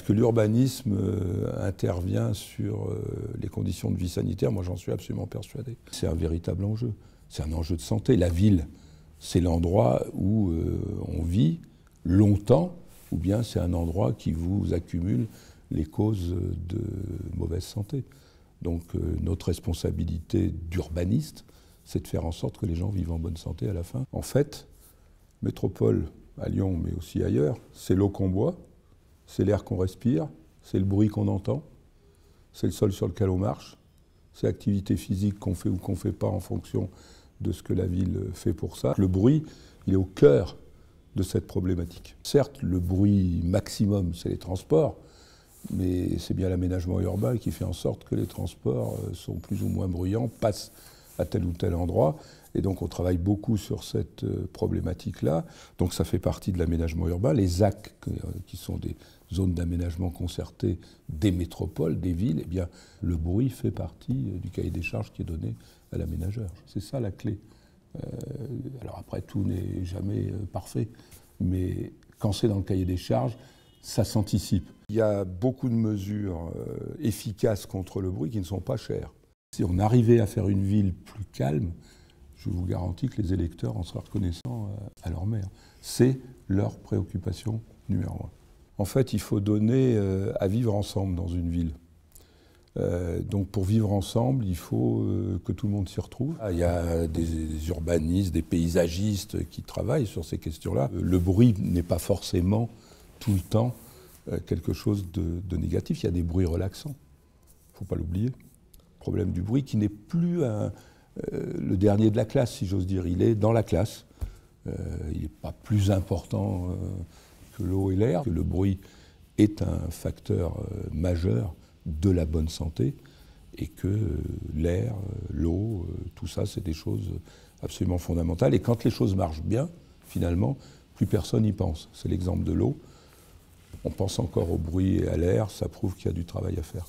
que l'urbanisme intervient sur les conditions de vie sanitaire, moi j'en suis absolument persuadé. C'est un véritable enjeu, c'est un enjeu de santé. La ville, c'est l'endroit où on vit longtemps, ou bien c'est un endroit qui vous accumule les causes de mauvaise santé. Donc notre responsabilité d'urbaniste, c'est de faire en sorte que les gens vivent en bonne santé à la fin. En fait, métropole, à Lyon, mais aussi ailleurs, c'est l'eau qu'on boit, c'est l'air qu'on respire, c'est le bruit qu'on entend, c'est le sol sur lequel on marche, c'est l'activité physique qu'on fait ou qu'on ne fait pas en fonction de ce que la ville fait pour ça. Le bruit, il est au cœur de cette problématique. Certes, le bruit maximum, c'est les transports, mais c'est bien l'aménagement urbain qui fait en sorte que les transports sont plus ou moins bruyants, passent à tel ou tel endroit. Et donc on travaille beaucoup sur cette problématique-là. Donc ça fait partie de l'aménagement urbain. Les ZAC, qui sont des zones d'aménagement concerté des métropoles, des villes, eh bien, le bruit fait partie du cahier des charges qui est donné à l'aménageur. C'est ça la clé. Alors après, tout n'est jamais parfait, mais quand c'est dans le cahier des charges, ça s'anticipe. Il y a beaucoup de mesures efficaces contre le bruit qui ne sont pas chères. Si on arrivait à faire une ville plus calme, je vous garantis que les électeurs en seraient reconnaissants à leur maire. C'est leur préoccupation numéro un. En fait, il faut donner à vivre ensemble dans une ville. Donc pour vivre ensemble, il faut que tout le monde s'y retrouve. Il y a des urbanistes, des paysagistes qui travaillent sur ces questions-là. Le bruit n'est pas forcément tout le temps quelque chose de négatif. Il y a des bruits relaxants, il ne faut pas l'oublier. Le problème du bruit qui n'est plus le dernier de la classe, si j'ose dire. Il est dans la classe. Il n'est pas plus important que l'eau et l'air. Le bruit est un facteur majeur de la bonne santé et que l'air, l'eau, tout ça, c'est des choses absolument fondamentales. Et quand les choses marchent bien, finalement, plus personne n'y pense. C'est l'exemple de l'eau. On pense encore au bruit et à l'air, ça prouve qu'il y a du travail à faire.